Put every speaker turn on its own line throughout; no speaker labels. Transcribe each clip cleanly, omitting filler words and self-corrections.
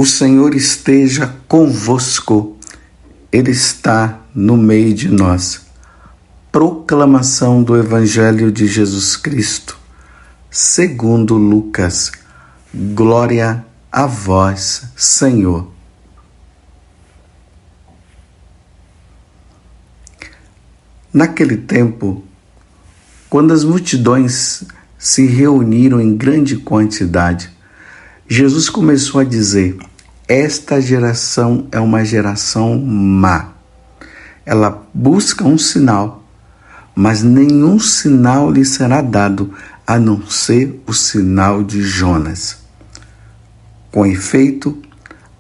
O Senhor esteja convosco, Ele está no meio de nós. Proclamação do Evangelho de Jesus Cristo, segundo Lucas. Glória a vós, Senhor. Naquele tempo, quando as multidões se reuniram em grande quantidade, Jesus começou a dizer: esta geração é uma geração má. Ela busca um sinal, mas nenhum sinal lhe será dado, a não ser o sinal de Jonas. Com efeito,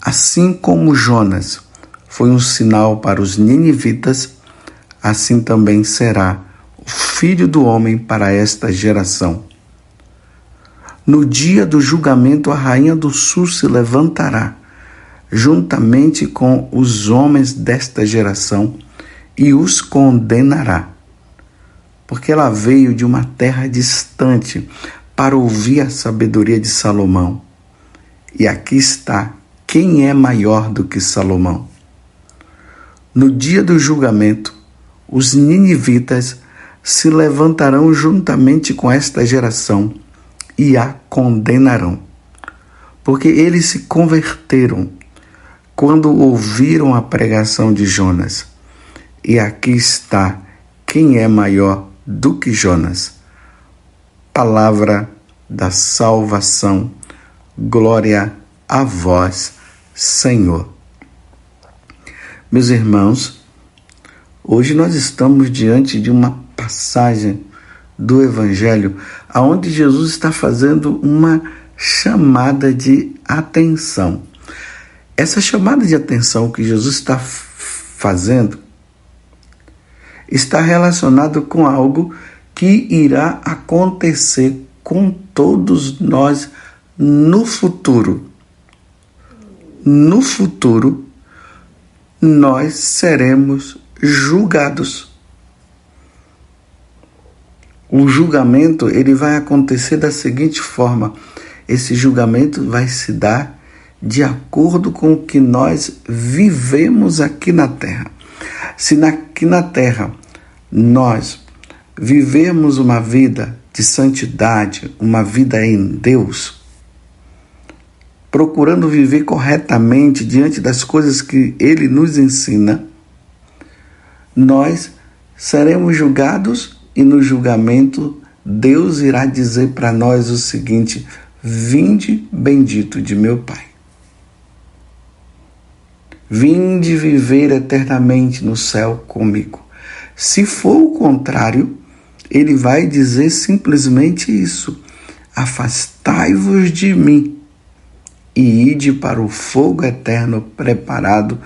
assim como Jonas foi um sinal para os ninivitas, assim também será o Filho do Homem para esta geração. No dia do julgamento, a rainha do sul se levantará, juntamente com os homens desta geração, e os condenará, porque ela veio de uma terra distante para ouvir a sabedoria de Salomão. E aqui está quem é maior do que Salomão. No dia do julgamento, os ninivitas se levantarão juntamente com esta geração e a condenarão, porque eles se converteram quando ouviram a pregação de Jonas. E aqui está quem é maior do que Jonas. Palavra da salvação. Glória a vós, Senhor. Meus irmãos, hoje nós estamos diante de uma passagem do Evangelho, onde Jesus está fazendo uma chamada de atenção. Essa chamada de atenção que Jesus está fazendo está relacionado com algo que irá acontecer com todos nós no futuro. No futuro, nós seremos julgados. O julgamento, ele vai acontecer da seguinte forma: esse julgamento vai se dar de acordo com o que nós vivemos aqui na Terra. Se aqui na Terra nós vivemos uma vida de santidade, uma vida em Deus, procurando viver corretamente diante das coisas que Ele nos ensina, nós seremos julgados. E no julgamento, Deus irá dizer para nós o seguinte: vinde bendito de meu Pai. Vinde viver eternamente no céu comigo. Se for o contrário, ele vai dizer simplesmente isso: afastai-vos de mim e ide para o fogo eterno preparado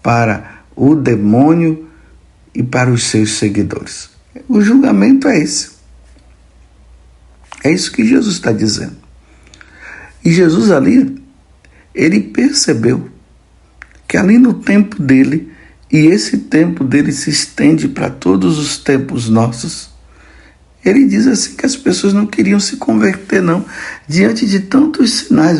para o demônio e para os seus seguidores. O julgamento é esse. É isso que Jesus está dizendo. E Jesus ali, ele percebeu que ali no tempo dele, e esse tempo dele se estende para todos os tempos nossos, ele diz assim que as pessoas não queriam se converter não, diante de tantos sinais.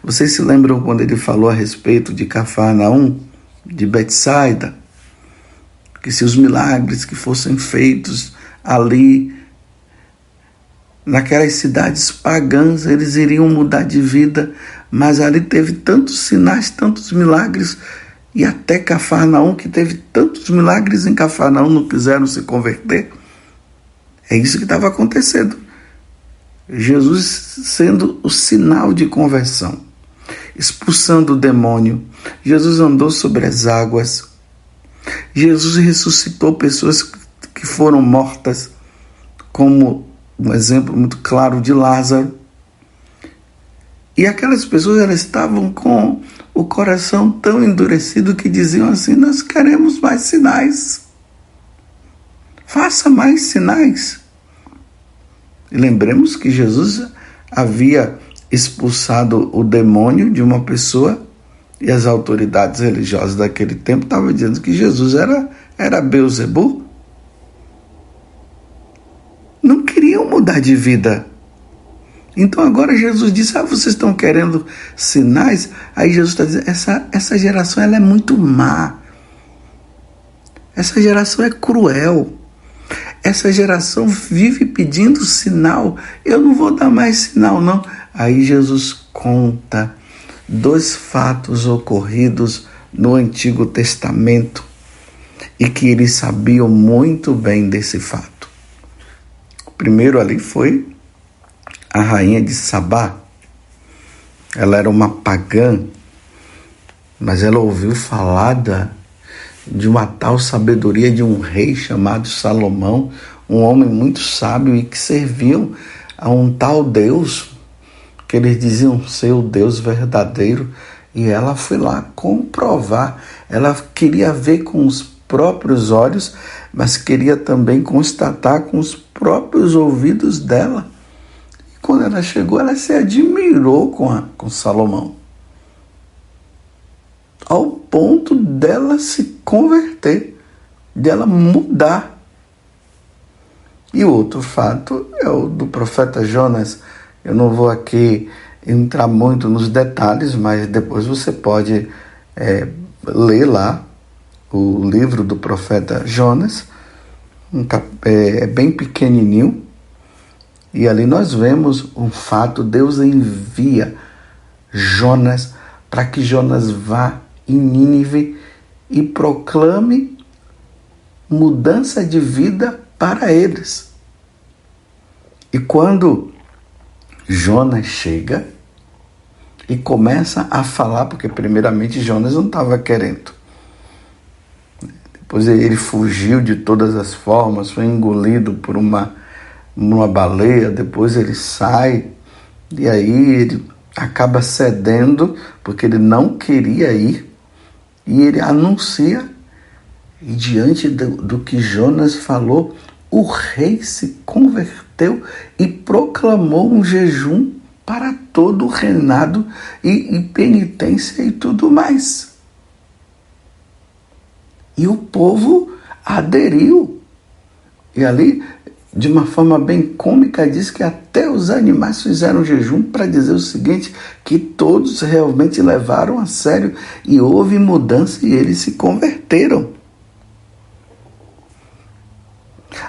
Vocês se lembram quando ele falou a respeito de Cafarnaum, de Betsaida, que se os milagres que fossem feitos ali, naquelas cidades pagãs, eles iriam mudar de vida, mas ali teve tantos sinais, tantos milagres, e até Cafarnaum, que teve tantos milagres em Cafarnaum, não quiseram se converter. É isso que estava acontecendo. Jesus sendo o sinal de conversão, expulsando o demônio. Jesus andou sobre as águas. Jesus ressuscitou pessoas que foram mortas, como um exemplo muito claro de Lázaro. E aquelas pessoas, elas estavam com o coração tão endurecido que diziam assim: nós queremos mais sinais. Faça mais sinais. E lembremos que Jesus havia expulsado o demônio de uma pessoa, e as autoridades religiosas daquele tempo estavam dizendo que Jesus era Beelzebul. Não queriam mudar de vida. Então agora Jesus disse, vocês estão querendo sinais? Aí Jesus está dizendo, essa geração ela é muito má. Essa geração é cruel. Essa geração vive pedindo sinal. Eu não vou dar mais sinal, não. Aí Jesus conta 2 fatos ocorridos no Antigo Testamento e que eles sabiam muito bem desse fato. O primeiro ali foi a rainha de Sabá. Ela era uma pagã, mas ela ouviu falar de uma tal sabedoria de um rei chamado Salomão, um homem muito sábio e que serviam a um tal Deus, que eles diziam ser o Deus verdadeiro, e ela foi lá comprovar. Ela queria ver com os próprios olhos, mas queria também constatar com os próprios ouvidos dela. E quando ela chegou, ela se admirou com Salomão, ao ponto dela se converter, dela mudar. E o outro fato é o do profeta Jonas. Eu não vou aqui entrar muito nos detalhes, mas depois você pode ler lá o livro do profeta Jonas. É bem pequenininho. E ali nós vemos um fato: Deus envia Jonas para que Jonas vá em Nínive e proclame mudança de vida para eles. E quando Jonas chega e começa a falar, porque primeiramente Jonas não estava querendo. Depois ele fugiu de todas as formas, foi engolido por uma baleia, depois ele sai, e aí ele acaba cedendo, porque ele não queria ir, e ele anuncia, e diante do que Jonas falou, o rei se converteu e proclamou um jejum para todo o reinado e penitência e tudo mais. E o povo aderiu. E ali, de uma forma bem cômica, diz que até os animais fizeram jejum para dizer o seguinte, que todos realmente levaram a sério e houve mudança e eles se converteram.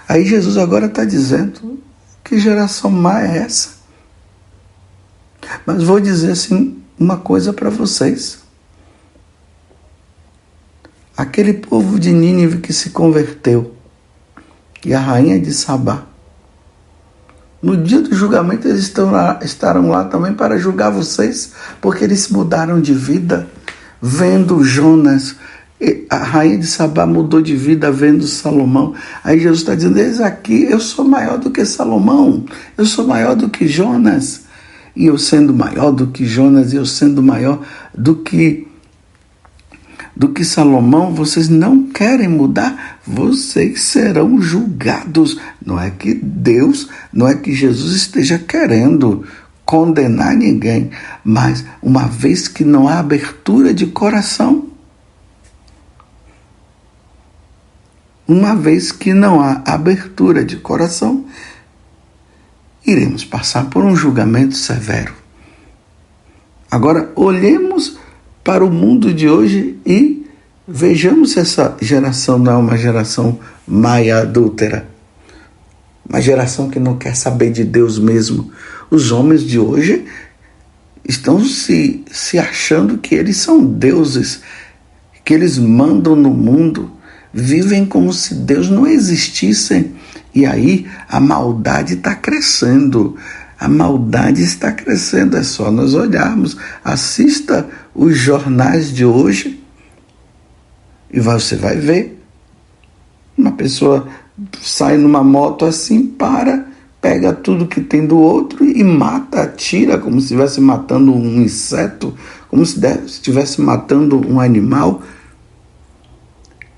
Aí Jesus agora está dizendo, que geração má é essa? Mas vou dizer assim uma coisa para vocês. Aquele povo de Nínive que se converteu, e a rainha de Sabá, no dia do julgamento eles estarão lá também para julgar vocês, porque eles mudaram de vida, vendo Jonas. A rainha de Sabá mudou de vida vendo Salomão. Aí Jesus está dizendo, eis aqui, eu sou maior do que Salomão, eu sou maior do que Jonas. E eu sendo maior do que Jonas, e eu sendo maior do que Salomão, vocês não querem mudar, vocês serão julgados. Não é que Deus, não é que Jesus esteja querendo condenar ninguém, mas uma vez que não há abertura de coração, iremos passar por um julgamento severo. Agora, olhemos para o mundo de hoje e vejamos se essa geração não é uma geração má e adúltera. Uma geração que não quer saber de Deus mesmo. Os homens de hoje estão se achando que eles são deuses, que eles mandam no mundo, vivem como se Deus não existisse. E aí a maldade está crescendo. A maldade está crescendo, é só nós olharmos. Assista os jornais de hoje e você vai ver. Uma pessoa sai numa moto assim, pega tudo que tem do outro e mata, atira, como se estivesse matando um inseto, como se estivesse matando um animal.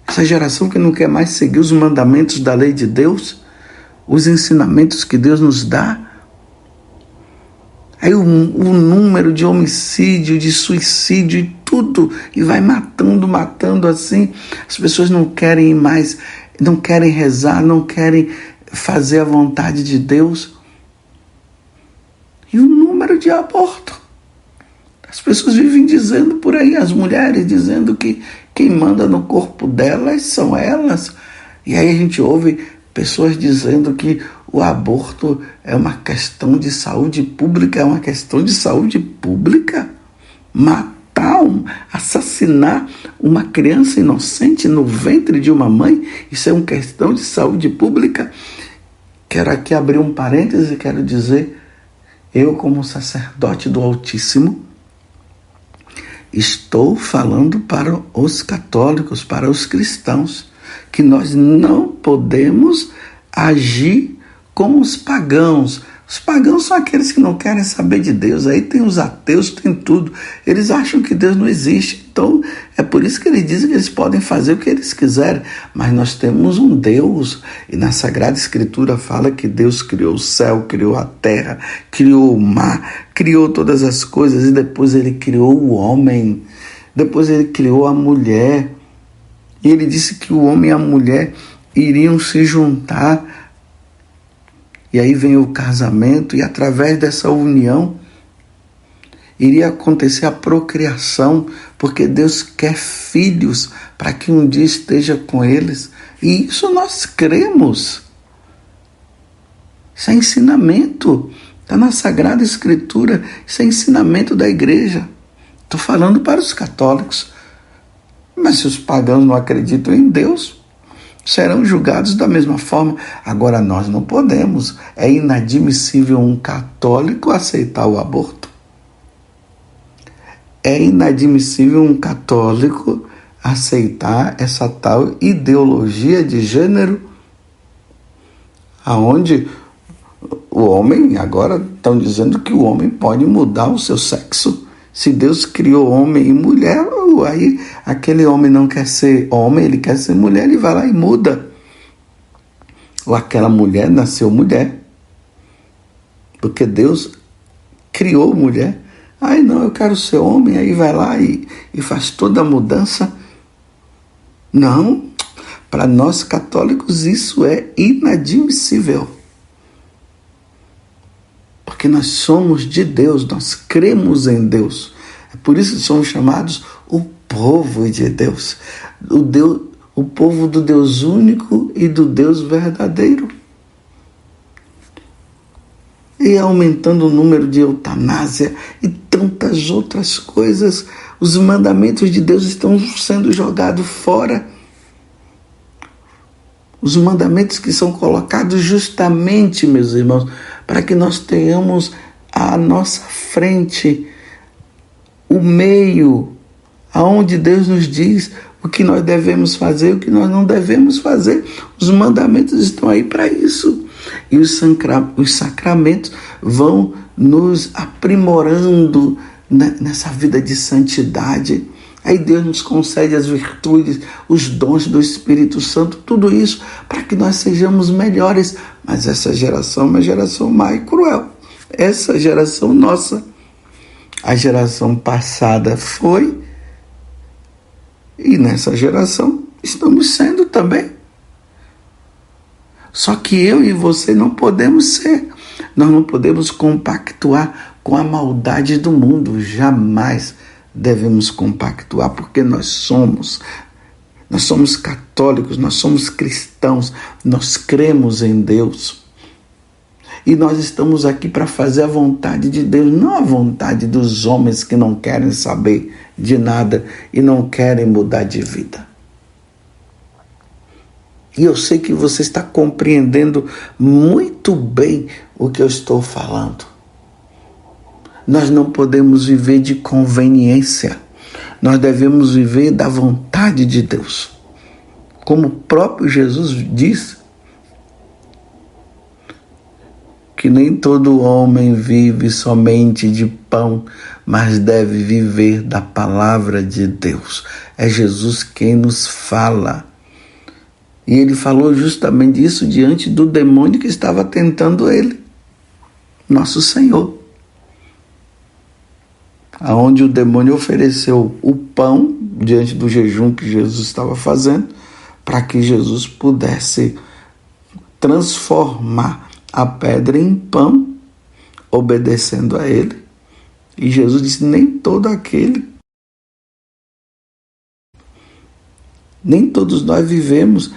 Essa geração que não quer mais seguir os mandamentos da lei de Deus, os ensinamentos que Deus nos dá. Aí o número de homicídio, de suicídio e tudo, e vai matando assim. As pessoas não querem mais, não querem rezar, não querem fazer a vontade de Deus. E o número de abortos. As pessoas vivem dizendo por aí, as mulheres dizendo que quem manda no corpo delas são elas. E aí a gente ouve pessoas dizendo que o aborto é uma questão de saúde pública. É uma questão de saúde pública? Assassinar uma criança inocente no ventre de uma mãe, isso é uma questão de saúde pública? Quero aqui abrir um parêntese e quero dizer, eu como sacerdote do Altíssimo, estou falando para os católicos, para os cristãos, que nós não podemos agir como os pagãos. Os pagãos são aqueles que não querem saber de Deus. Aí tem os ateus, tem tudo. Eles acham que Deus não existe. Então, é por isso que eles dizem que eles podem fazer o que eles quiserem. Mas nós temos um Deus. E na Sagrada Escritura fala que Deus criou o céu, criou a terra, criou o mar, criou todas as coisas. E depois ele criou o homem. Depois ele criou a mulher. E ele disse que o homem e a mulher iriam se juntar. E aí vem o casamento, e através dessa união iria acontecer a procriação, porque Deus quer filhos para que um dia esteja com eles. E isso nós cremos. Isso é ensinamento. Está na Sagrada Escritura. Isso é ensinamento da igreja. Estou falando para os católicos. Mas se os pagãos não acreditam em Deus, serão julgados da mesma forma. Agora nós não podemos. É inadmissível um católico aceitar o aborto. É inadmissível um católico aceitar essa tal ideologia de gênero, aonde o homem, agora estão dizendo que o homem pode mudar o seu sexo. Se Deus criou homem e mulher, aí aquele homem não quer ser homem, ele quer ser mulher, ele vai lá e muda. Ou aquela mulher nasceu mulher, porque Deus criou mulher. Aí não, eu quero ser homem, aí vai lá e faz toda a mudança. Não, para nós católicos isso é inadmissível. Porque nós somos de Deus, nós cremos em Deus. É por isso que somos chamados o povo de Deus. O povo do Deus único e do Deus verdadeiro. E aumentando o número de eutanásia e tantas outras coisas, os mandamentos de Deus estão sendo jogados fora. Os mandamentos que são colocados justamente, meus irmãos, para que nós tenhamos à nossa frente o meio aonde Deus nos diz o que nós devemos fazer e o que nós não devemos fazer. Os mandamentos estão aí para isso. E os sacramentos vão nos aprimorando nessa vida de santidade. Aí Deus nos concede as virtudes, os dons do Espírito Santo, tudo isso para que nós sejamos melhores. Mas essa geração é uma geração má e cruel. Essa geração nossa, a geração passada foi, e nessa geração estamos sendo também. Só que eu e você não podemos ser. Nós não podemos compactuar com a maldade do mundo. Jamais devemos compactuar, porque nós somos católicos, nós somos cristãos, nós cremos em Deus. E nós estamos aqui para fazer a vontade de Deus, não a vontade dos homens que não querem saber de nada e não querem mudar de vida. E eu sei que você está compreendendo muito bem o que eu estou falando. Nós não podemos viver de conveniência. Nós devemos viver da vontade de Deus. Como o próprio Jesus diz, que nem todo homem vive somente de pão, mas deve viver da palavra de Deus. É Jesus quem nos fala. E ele falou justamente isso diante do demônio que estava tentando ele, nosso Senhor. Aonde o demônio ofereceu o pão diante do jejum que Jesus estava fazendo, para que Jesus pudesse transformar a pedra em pão, obedecendo a Ele. E Jesus disse, nem todos nós vivemos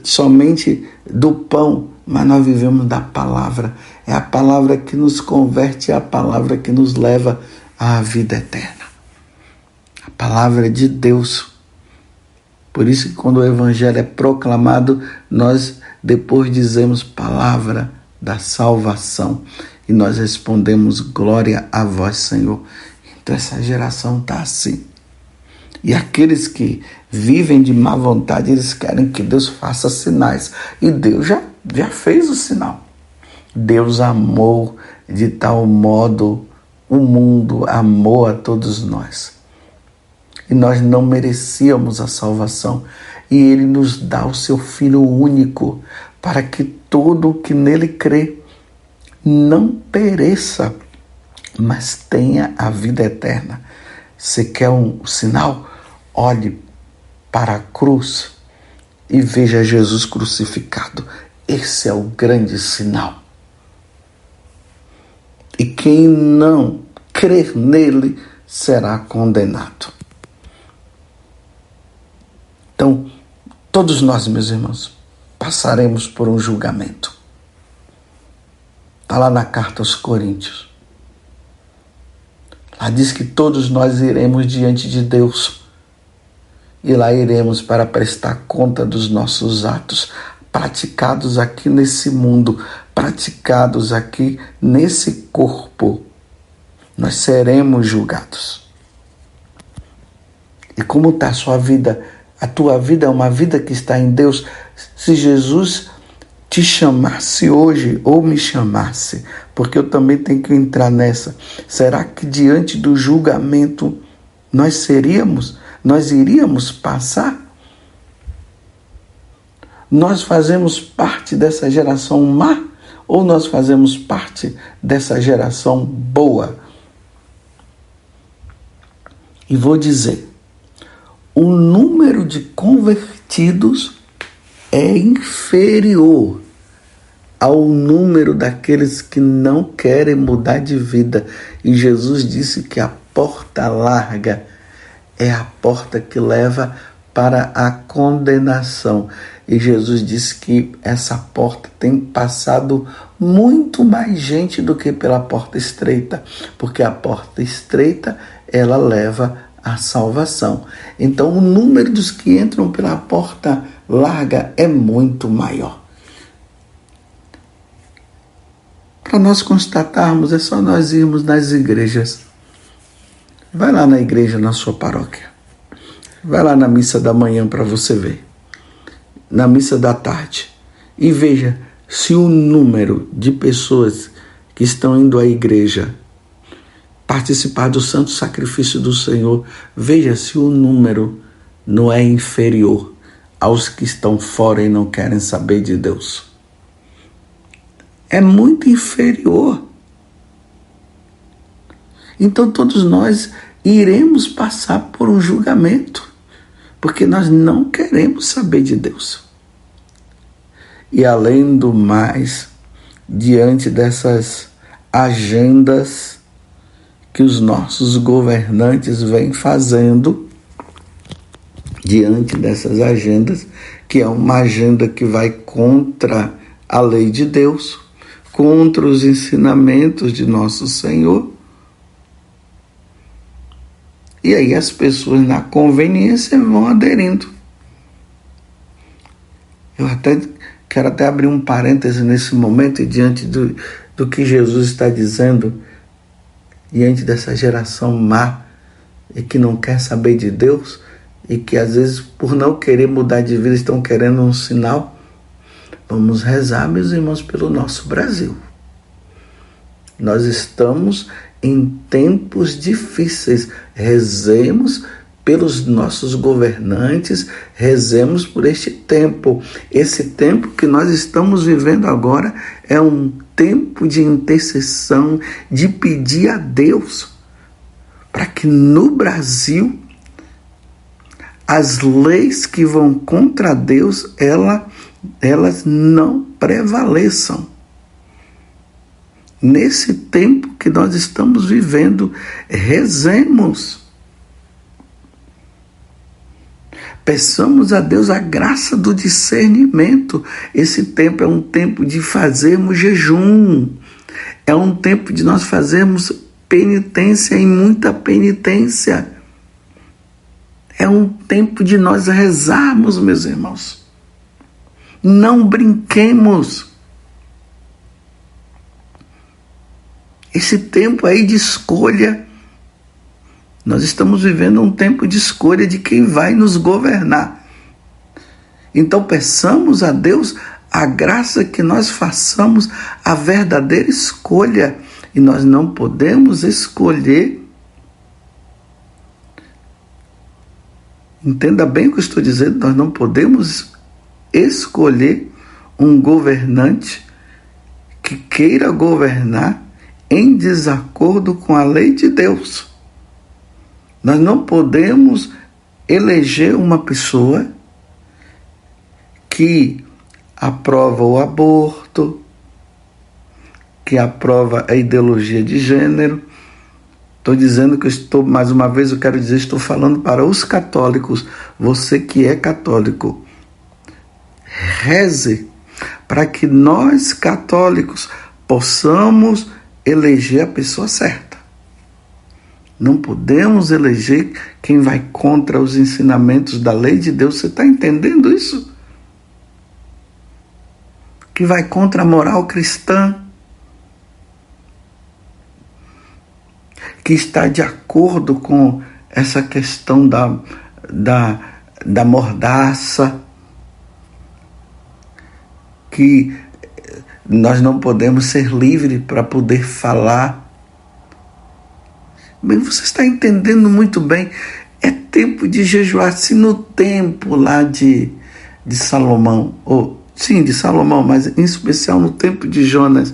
somente do pão, mas nós vivemos da palavra. É a palavra que nos converte, é a palavra que nos leva à vida eterna. A palavra de Deus. Por isso que quando o evangelho é proclamado, nós depois dizemos palavra da salvação. E nós respondemos glória a vós, Senhor. Então essa geração está assim. E aqueles que vivem de má vontade, eles querem que Deus faça sinais. E Deus já fez o sinal. Deus amou de tal modo o mundo, amou a todos nós. E nós não merecíamos a salvação. E Ele nos dá o seu Filho único, para que todo o que nele crê não pereça, mas tenha a vida eterna. Você quer um sinal? Olhe para a cruz e veja Jesus crucificado. Esse é o grande sinal. E quem não crer nele será condenado. Então, todos nós, meus irmãos, passaremos por um julgamento. Está lá na carta aos Coríntios. Lá diz que todos nós iremos diante de Deus. E lá iremos para prestar conta dos nossos atos, praticados aqui nesse mundo, praticados aqui nesse corpo. Nós seremos julgados. E como está a sua vida? A tua vida é uma vida que está em Deus. Se Jesus te chamasse hoje, ou me chamasse, porque eu também tenho que entrar nessa, será que diante do julgamento nós iríamos passar? Nós fazemos parte dessa geração má ou nós fazemos parte dessa geração boa? E vou dizer, o número de convertidos é inferior ao número daqueles que não querem mudar de vida. E Jesus disse que a porta larga é a porta que leva para a condenação. E Jesus disse que essa porta tem passado muito mais gente do que pela porta estreita, porque a porta estreita, ela leva à salvação. Então, o número dos que entram pela porta larga é muito maior. Para nós constatarmos, é só nós irmos nas igrejas. Vai lá na igreja, na sua paróquia. Vai lá na missa da manhã para você ver. Na missa da tarde. E veja se o número de pessoas que estão indo à igreja participar do santo sacrifício do Senhor, veja se o número não é inferior aos que estão fora e não querem saber de Deus. É muito inferior. Então todos nós iremos passar por um julgamento, porque nós não queremos saber de Deus. E além do mais, diante dessas agendas que os nossos governantes vêm fazendo, diante dessas agendas, que é uma agenda que vai contra a lei de Deus, contra os ensinamentos de nosso Senhor. E aí as pessoas, na conveniência, vão aderindo. Eu quero abrir um parêntese nesse momento, e diante do que Jesus está dizendo, diante dessa geração má, e que não quer saber de Deus, e que às vezes, por não querer mudar de vida, estão querendo um sinal. Vamos rezar, meus irmãos, pelo nosso Brasil. Nós estamos em tempos difíceis. Rezemos pelos nossos governantes, rezemos por este tempo. Esse tempo que nós estamos vivendo agora é um tempo de intercessão, de pedir a Deus para que no Brasil as leis que vão contra Deus, elas não prevaleçam. nesse tempo que nós estamos vivendo, rezemos. Peçamos a Deus a graça do discernimento. Esse tempo é um tempo de fazermos jejum. É um tempo de nós fazermos penitência e muita penitência. É um tempo de nós rezarmos, meus irmãos. Não brinquemos. Esse tempo aí de escolha, nós estamos vivendo um tempo de escolha de quem vai nos governar. Então peçamos a Deus a graça que nós façamos a verdadeira escolha. E nós não podemos escolher. Entenda bem o que eu estou dizendo, nós não podemos escolher um governante que queira governar em desacordo com a lei de Deus. Nós não podemos eleger uma pessoa que aprova o aborto, que aprova a ideologia de gênero. Estou dizendo que mais uma vez eu quero dizer, estou falando para os católicos. Você que é católico, reze para que nós católicos possamos eleger a pessoa certa. Não podemos eleger quem vai contra os ensinamentos da lei de Deus. Você está entendendo isso? Que vai contra a moral cristã, que está de acordo com essa questão da mordaça, que nós não podemos ser livres para poder falar. Bem, você está entendendo muito bem. É tempo de jejuar. Se no tempo lá de Salomão, de Salomão, mas em especial no tempo de Jonas,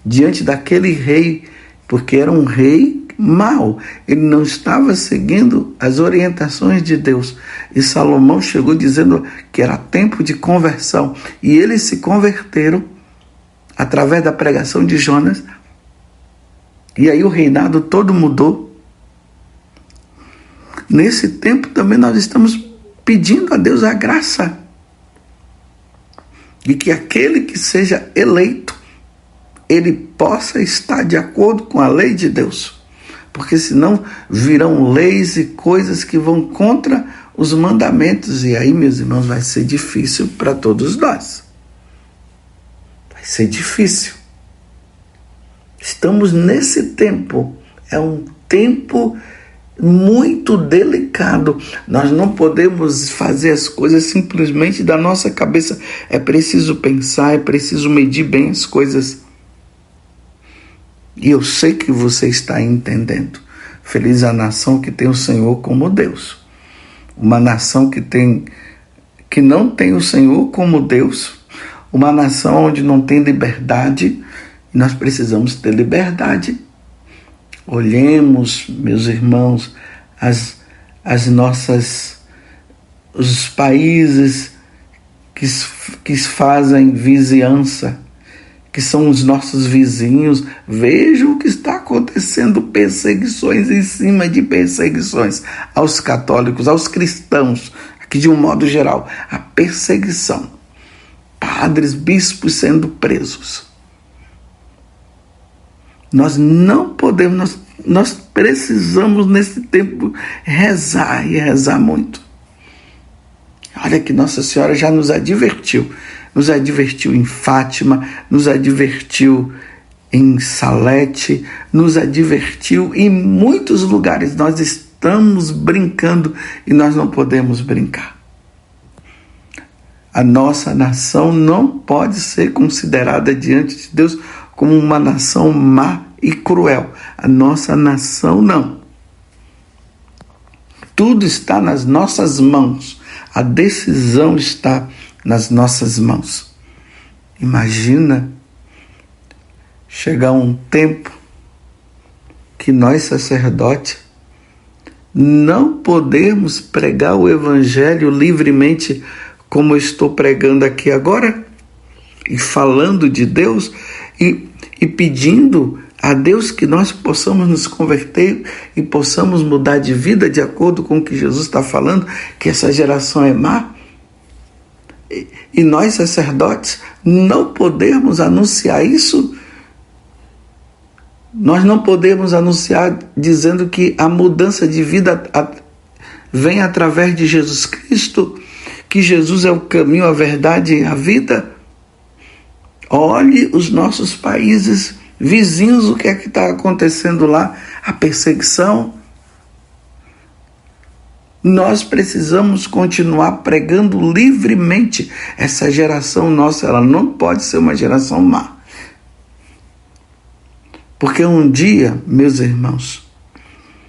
diante daquele rei, porque era um rei mau, ele não estava seguindo as orientações de Deus. E Salomão chegou dizendo que era tempo de conversão. E eles se converteram através da pregação de Jonas. E aí o reinado todo mudou. Nesse tempo também nós estamos pedindo a Deus a graça de que aquele que seja eleito, ele possa estar de acordo com a lei de Deus. Porque senão virão leis e coisas que vão contra os mandamentos. E aí, meus irmãos, vai ser difícil para todos nós. Vai ser difícil. Estamos nesse tempo. É um tempo muito delicado. Nós não podemos fazer as coisas simplesmente da nossa cabeça. É preciso pensar, é preciso medir bem as coisas. E eu sei que você está entendendo. Feliz a nação que tem o Senhor como Deus. Uma nação que não tem o Senhor como Deus. Uma nação onde não tem liberdade. Nós precisamos ter liberdade. Olhemos, meus irmãos, os países que fazem vizinhança, que são os nossos vizinhos. Vejam o que está acontecendo, perseguições em cima de perseguições aos católicos, aos cristãos, aqui de um modo geral, a perseguição. Padres, bispos sendo presos. Nós não podemos, nós precisamos nesse tempo rezar e rezar muito. Olha que Nossa Senhora já nos advertiu em Fátima, nos advertiu em Salete, nos advertiu em muitos lugares. Nós estamos brincando e nós não podemos brincar. A nossa nação não pode ser considerada diante de Deus como uma nação má e cruel. A nossa nação não. Tudo está nas nossas mãos. A decisão está nas nossas mãos. Imagina chegar um tempo que nós, sacerdotes, não podemos pregar o evangelho livremente como eu estou pregando aqui agora, e falando de Deus, e e pedindo a Deus que nós possamos nos converter e possamos mudar de vida de acordo com o que Jesus está falando, que essa geração é má. E nós, sacerdotes, não podemos anunciar isso. Nós não podemos anunciar dizendo que a mudança de vida vem através de Jesus Cristo, que Jesus é o caminho, a verdade e a vida. Olhe os nossos países vizinhos, o que é que está acontecendo lá, a perseguição. Nós precisamos continuar pregando livremente. Essa geração nossa, ela não pode ser uma geração má. Porque um dia, meus irmãos,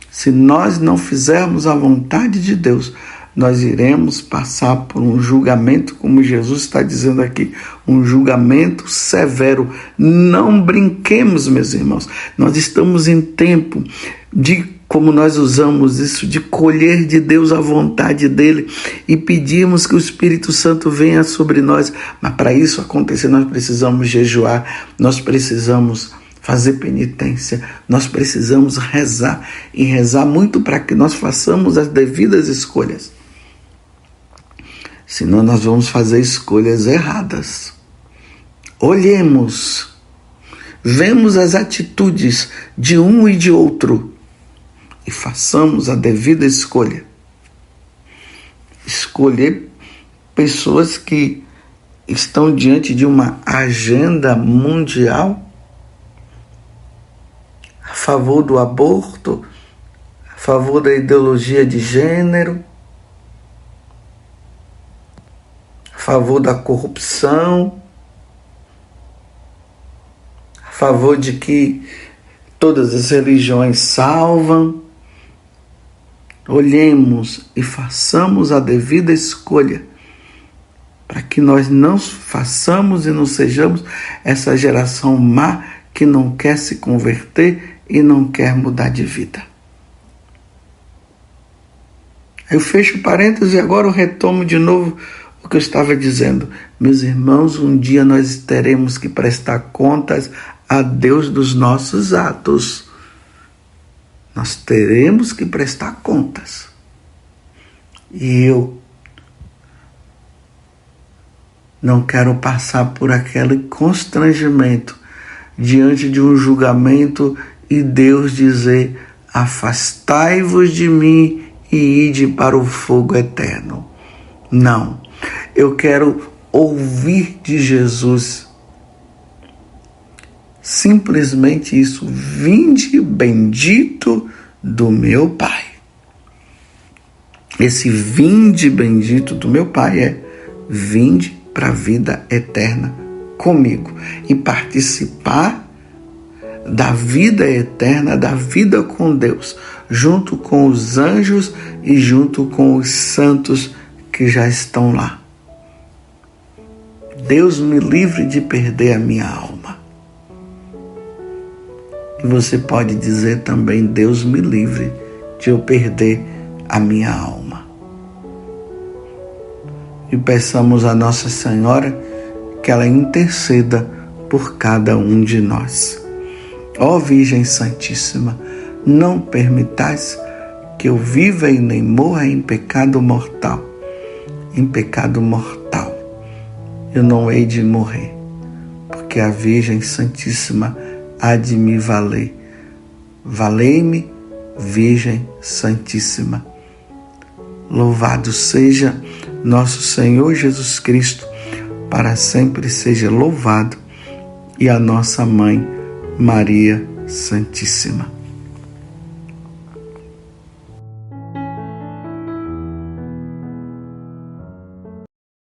se nós não fizermos a vontade de Deus, nós iremos passar por um julgamento, como Jesus está dizendo aqui, um julgamento severo. Não brinquemos, meus irmãos. Nós estamos em tempo de, como nós usamos isso, de colher de Deus a vontade dele e pedimos que o Espírito Santo venha sobre nós. Mas para isso acontecer, nós precisamos jejuar, nós precisamos fazer penitência, nós precisamos rezar e rezar muito para que nós façamos as devidas escolhas. Senão nós vamos fazer escolhas erradas. Olhemos, vemos as atitudes de um e de outro e façamos a devida escolha. Escolher pessoas que estão diante de uma agenda mundial a favor do aborto, a favor da ideologia de gênero, a favor da corrupção, a favor de que todas as religiões salvam. Olhemos e façamos a devida escolha para que nós não façamos e não sejamos essa geração má que não quer se converter e não quer mudar de vida. Eu fecho parênteses e agora eu retomo de novo o que eu estava dizendo. Meus irmãos, um dia nós teremos que prestar contas a Deus dos nossos atos. Nós teremos que prestar contas. E eu não quero passar por aquele constrangimento diante de um julgamento e Deus dizer: afastai-vos de mim e ide para o fogo eterno. Não, eu quero ouvir de Jesus simplesmente isso: vinde bendito do meu Pai. Esse vinde bendito do meu Pai é: vinde para a vida eterna comigo e participar da vida eterna, da vida com Deus, junto com os anjos e junto com os santos que já estão lá. Deus me livre de perder a minha alma. E você pode dizer também: Deus me livre de eu perder a minha alma. E peçamos a Nossa Senhora que ela interceda por cada um de nós. Ó Virgem Santíssima, não permitais que eu viva e nem morra em pecado mortal. Em pecado mortal eu não hei de morrer, porque a Virgem Santíssima há de me valer. Valei-me, Virgem Santíssima. Louvado seja nosso Senhor Jesus Cristo, para sempre seja louvado, e a nossa Mãe Maria Santíssima.